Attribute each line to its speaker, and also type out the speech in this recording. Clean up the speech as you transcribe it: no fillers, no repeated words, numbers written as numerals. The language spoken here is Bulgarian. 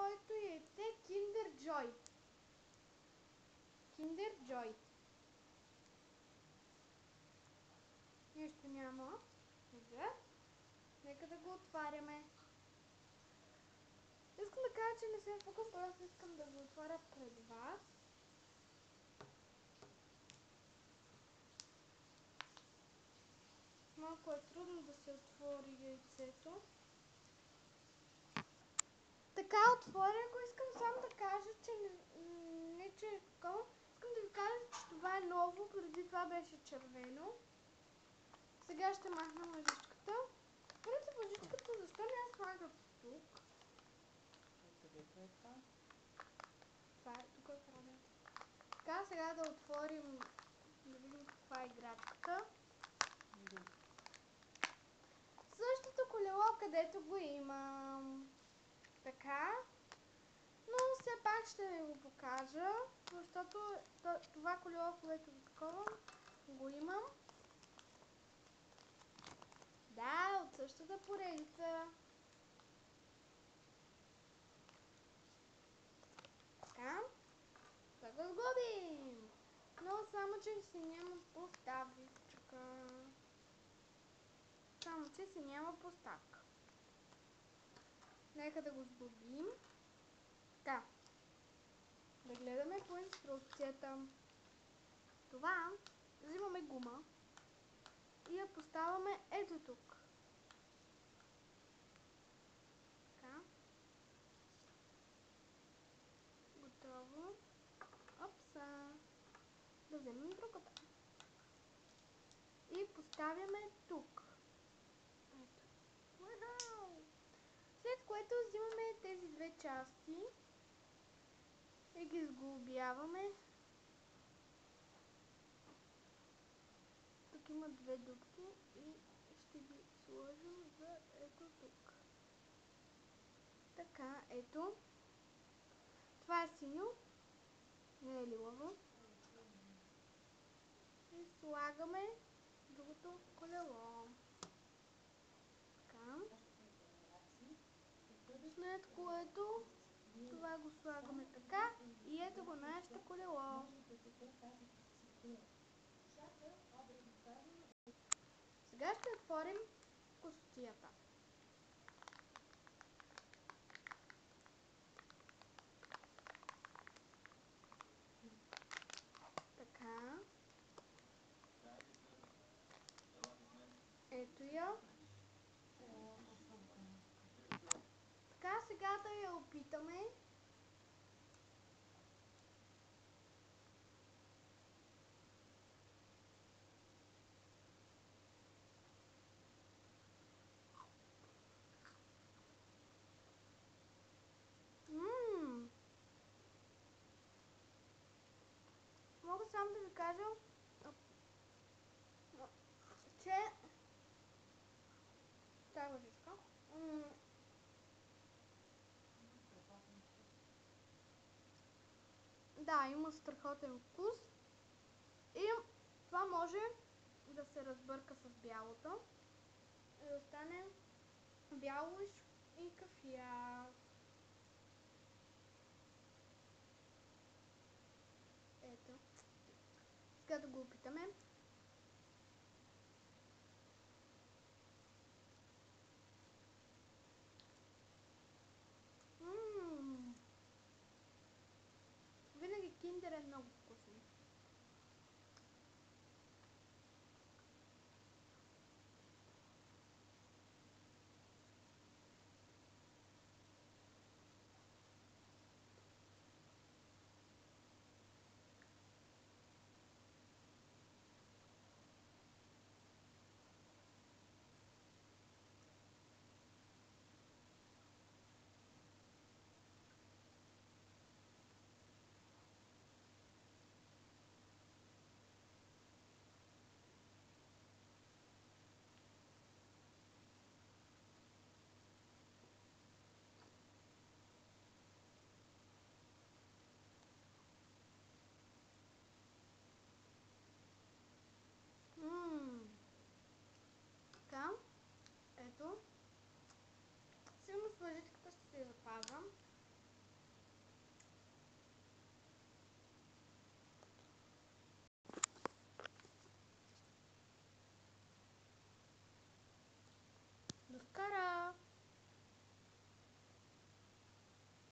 Speaker 1: моето яйце Kinder Joy. Kinder Joy. Нищо няма. Нека да го отваряме. Искам да кажа, че не се фокусира, аз искам да го отваря пред вас. Малко е трудно да се отвори яйцето. Така, отворя го. Искам само да кажа, че не че е такова. Искам да ви кажа, че това е ново. Преди това беше червено. Сега ще махна лъжичката. Първата лъжичката, защо не я слагат тук?
Speaker 2: Където е това?
Speaker 1: Това е тук в радиото. Така, сега да отворим, да видим каква е играчката. Същото колело, където го имам. Така. Но все пак ще ви го покажа, защото това колело, което ви такова, го имам. Да, от същата поредица. Така. Да го сглобим. Но само, че си няма поставичка. Само, че си няма поставка. Нека да го сглобим. Така. Да гледаме по инструкцията. Това, взимаме гума и я поставяме ето тук. Така. Готово. Опса. Да вземем другата. И поставяме тук. Ето. Уау! След което взимаме тези две части и ги сглобяваме. Тук има две дупки и ще ги сложим за ето тук. Така, ето. Това е синьо, не е лилаво. И слагаме другото колело. Така. След което това го слагаме така и ето го нашето колело. Сега ще отворим кутията. Така. Ето я. Така, сега да я опитаме. Мога само да ви кажа, че тази лъжичка да, има страхотен вкус и това може да се разбърка с бялото и да стане бяло и кафяв. Ето. Сега да го опитаме. Винаги киндер е много вкусен. Така, ето. Сигурно с лъжичката ще се запазвам.